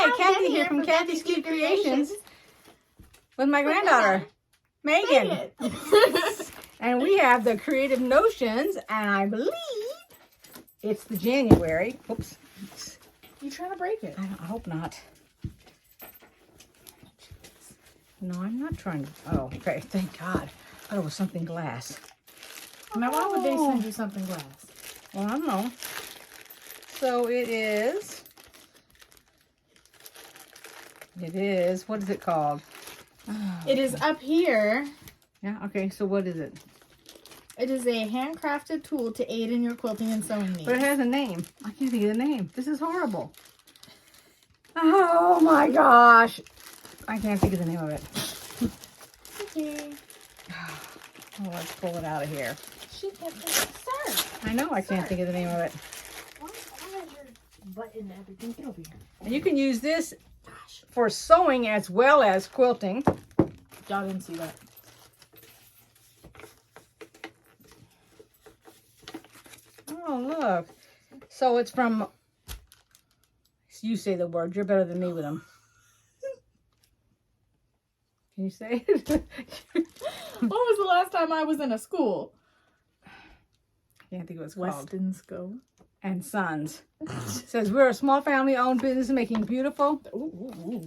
Hi, Kathy here from kathyskutekreations with my granddaughter, Megan. And we have the Creative Notions, and I believe it's the January. Oops. You trying to break it? I hope not. No, I'm not trying to. Oh, okay. Thank God. I thought it was something glass. Now, why would they send you something glass? Well, I don't know. So it is, what is it called? Oh, it is up here. Yeah, okay, so what is it? It is a handcrafted tool to aid in your quilting and sewing needs. But it has a name. I can't think of the name. This is horrible. Oh my gosh. I can't think of the name of it. Okay. Oh, let's pull it out of here. She can't think of it. I know I can't think of the name of it. Why is your button and everything? Get over here. And you can use this for sewing as well as quilting. Y'all didn't see that. Oh, look. So it's from, you say the word. You're better than me with them. Can you say it? When was the last time I was in a school? I can't think of what it's called. Weston School. And Sons. It says, we're a small family-owned business making beautiful. Ooh.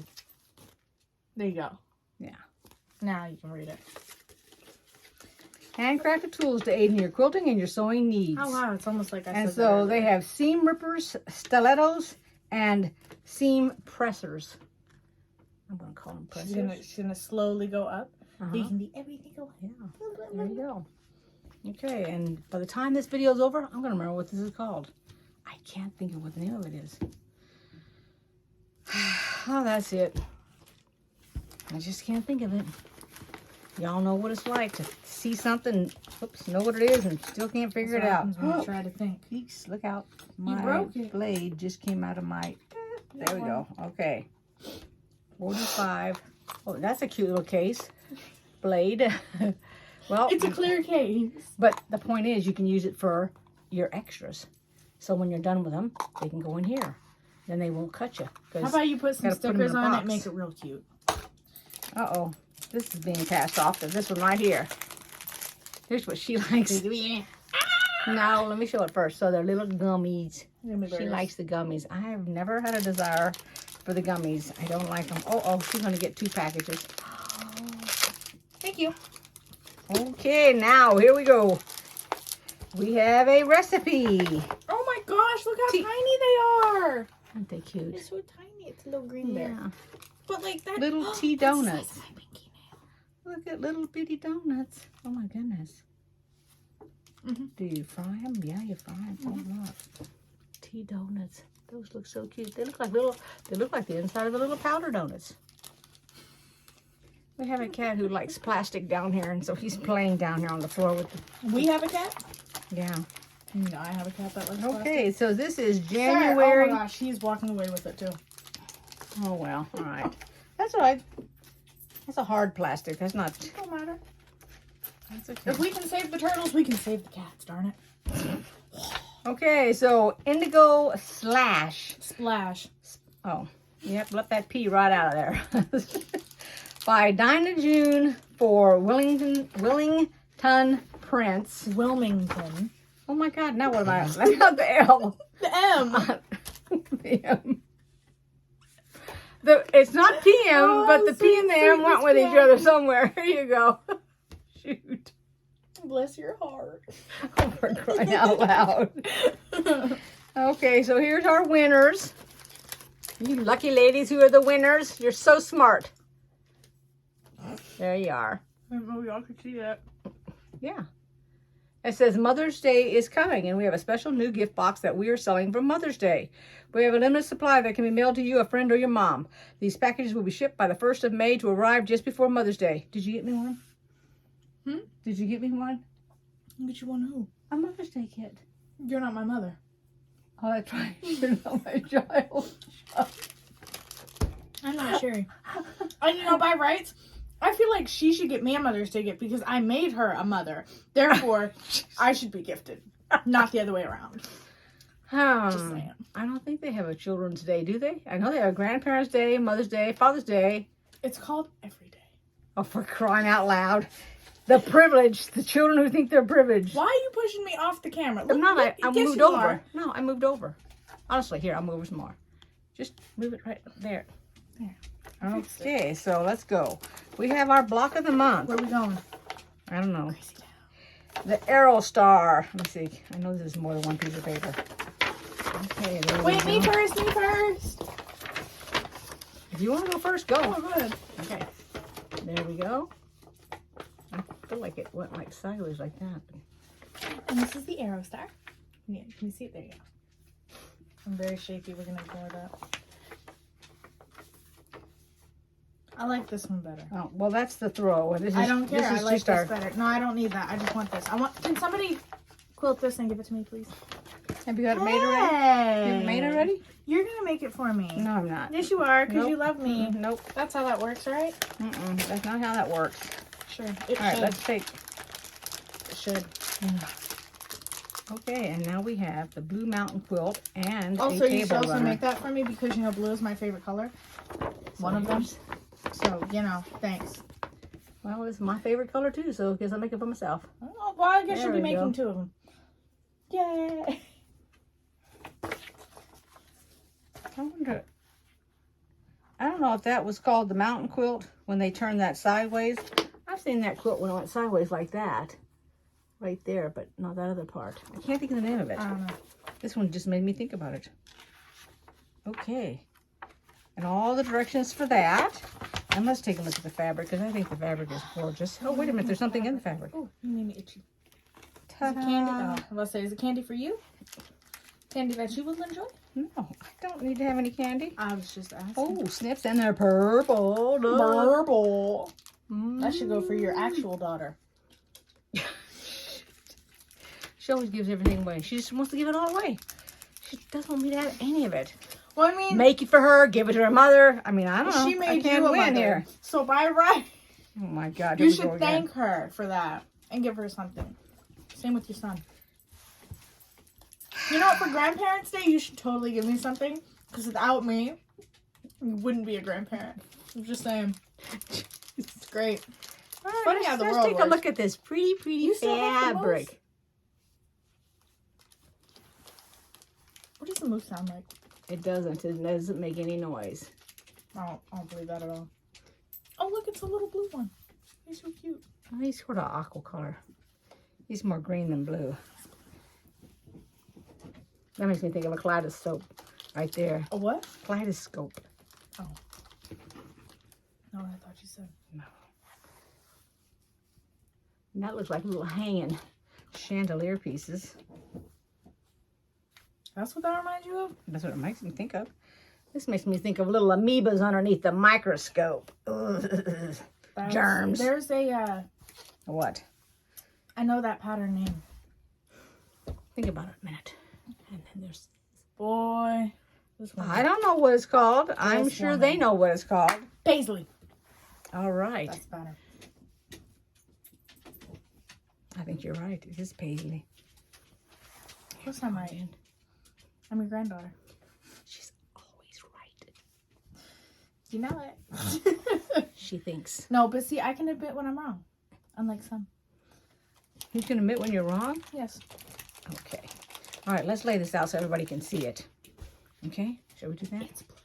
There you go. Yeah. Now you can read it. Handcrafted tools to aid in your quilting and your sewing needs. Oh, wow. It's almost like I And said so that they have seam rippers, stilettos, and seam pressers. I'm going to call them pressers. She's gonna slowly go up. Uh-huh. You can be everything go up. Yeah. There you go. Okay, and by the time this video is over, I'm going to remember what this is called. I can't think of what the name of it is. Oh, that's it. I just can't think of it. Y'all know what it's like to see something, oops, know what it is, and still can't figure it out. When you try to think. Eeks, look out. You My broke it. blade just came out of my... There we go. Okay. 45. Oh, that's a cute little case. Blade. Well, It's a clear case. but the point is you can use it for your extras. So when you're done with them, they can go in here. Then they won't cut you. How about you put some gotta put 'em in stickers a on it box. and make it real cute? Uh-oh. This is being passed off to this one right here. Here's what she likes. No, let me show it first. So they're little gummies. She likes the gummies. I have never had a desire for the gummies. I don't like them. Oh, she's going to get 2 packages. Thank you. Okay, now here we go. We have a recipe. Oh my gosh, look how See- tiny they are. Aren't they cute? They're so tiny. It's a little green bear. Yeah. But like that. Little tea that's the donuts. size of my pinky nail. Look at little bitty donuts. Oh my goodness. Do you fry them? Yeah, you fry them. Oh look. Tea donuts. Those look so cute. They look like the inside of the little powder donuts. We have a cat who likes plastic down here, and so he's playing down here on the floor with the... We have a cat? Yeah. No, I have a cat that likes Okay, so this is plastic. January. Oh my gosh, he's walking away with it too. Oh, well, all right. That's all right. That's a hard plastic. That's not... Don't matter. That's okay. If we can save the turtles, we can save the cats, darn it. Okay, so indigo slash. Splash. Oh, yep, let that pee right out of there. By Dinah June for Willington Prince. Wilmington. Oh my God, now what am I? That's not the L. The M. The M. It's not PM, but the P and the M went with each other somewhere. Here you go. Shoot. Bless your heart. Oh, for crying out loud. Okay, so here's our winners. You lucky ladies who are the winners. You're so smart. There you are. I don't know if y'all could see that. Yeah. It says Mother's Day is coming, and we have a special new gift box that we are selling for Mother's Day. We have a limited supply that can be mailed to you, a friend, or your mom. These packages will be shipped by the 1st of May to arrive just before Mother's Day. Did you get me one? Did you get me one? Get you one who? A Mother's Day kit. You're not my mother. Oh, that's right. You're not my child. I'm not Sherry. And you know, by rights, I feel like she should get me a Mother's Day gift because I made her a mother. Therefore, I should be gifted, not the other way around. Just saying. I don't think they have a Children's Day, do they? I know they have Grandparents' Day, Mother's Day, Father's Day. It's called Every Day. Oh, for crying out loud. The privilege. The children who think they're privileged. Why are you pushing me off the camera? Look, I'm not. look, I yes, moved you over. are. No, I moved over. Honestly, here, I'll move over some more. Just move it right there. There. Okay, so let's go. We have our block of the month. Where are we going? I don't know. Crazy town. The Arrow Star. Let me see. I know this is more than one piece of paper. Okay. There Wait, we me go. first, me first. If you want to go first, go. Oh, good. Okay. There we go. I feel like it went like sideways like that. And this is the Arrow Star. Yeah, can you see it? There you go. I'm very shaky. We're going to ignore that. I like this one better. Oh, well, that's the throw. This is, I don't care. This I is like just this our, better. No, I don't need that. I just want this. Can somebody quilt this and give it to me, please? Have you got it made already? You have it made already? You're going to make it for me. No, I'm not. Yes, you are, because Nope. you love me. Nope. That's how that works, right? That's not how that works. Sure. It All right, should. let's take. It should. Okay, and now we have the Blue Mountain quilt and Also, a you should table also runner. make that for me because, you know, blue is my favorite color. One of them. So, you know, thanks. Well, it's my favorite color too, so I guess I'll make it for myself. Oh, well, I guess There you'll be we go. making two of them. Yay. I wonder. I don't know if that was called the mountain quilt when they turned that sideways. I've seen that quilt when it went sideways like that. Right there, but not that other part. I can't think of the name of it. I don't know. This one just made me think about it. Okay. And all the directions for that. And let's take a look at the fabric, because I think the fabric is gorgeous. Oh, wait a minute. There's something in the fabric. Oh, you made me itchy. Is Ta-da. it candy? Oh, I was about to say, is it candy for you? Candy that you will enjoy? No, I don't need to have any candy. I was just asking. Oh, snips, and they're purple. Look. Purple. Mm. That should go for your actual daughter. She always gives everything away. She just wants to give it all away. She doesn't want me to have any of it. Well, I mean, Make it for her, give it to her mother. I mean, I don't know. she made I can't you a win mother. here. So by right, Oh my God. you here we go should again. thank her for that and give her something. Same with your son. You know what? For Grandparents' Day, you should totally give me something. Because without me, you wouldn't be a grandparent. I'm just saying. It's great. All right, funny how the let's world take a works. look at this pretty You still have the fabric. What does the moose sound like? It doesn't make any noise. I don't believe that at all. Oh, look, it's a little blue one. He's so cute. Well, he's sort of aqua color. He's more green than blue. That makes me think of a kaleidoscope right there. A what? Kaleidoscope. Oh. No, I thought you said. No. And that looks like little hanging chandelier pieces. That's what that reminds you of? That's what it makes me think of. This makes me think of little amoebas underneath the microscope. Ugh. Germs. There's a, What? I know that pattern name. Think about it a minute. And then there's... Boy. This one. I don't know what it's called. I'm This sure woman. they know what it's called. Paisley. All right. That's better. I think you're right. It is Paisley. Of course I'm right. I'm your granddaughter. She's always right. You know it. She thinks. No, but see, I can admit when I'm wrong. Unlike some. You can admit when you're wrong? Yes. Okay. All right, let's lay this out so everybody can see it. Okay? Shall we do that? It's blue.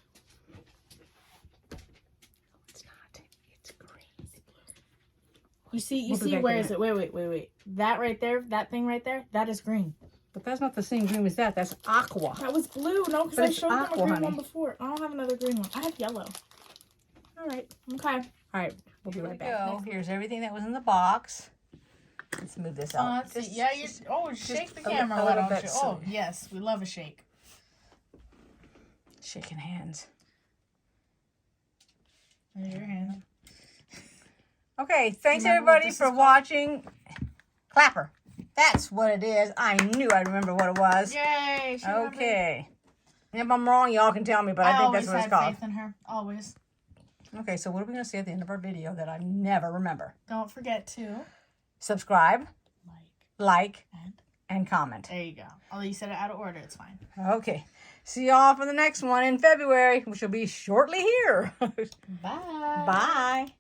It's not. It's green. It's blue. You see, We'll be back where in is it? Wait. That right there, that thing right there, that is green. But that's not the same green as that. That's aqua. That was blue. No, because But I it's showed them a aqua, green honey. one before. I don't have another green one. I have yellow. All right. Okay. All right. We'll be right back. Here's everything that was in the box. Let's move this out. Shake the just camera, a why little don't bit you? so- Oh, yes, we love a shake. Shaking hands. There's your hand. Okay, thanks Remember what everybody this for is called? watching. Clapper. That's what it is. I knew I'd remember what it was. Yay! She remembered. Okay. If I'm wrong, y'all can tell me, but I think that's what it's called. faith in her. Always. Okay, so what are we going to say at the end of our video that I never remember? Don't forget to Subscribe, like, and and comment. There you go. Although you said it out of order, it's fine. Okay. See y'all for the next one in February, which will be shortly here. Bye. Bye.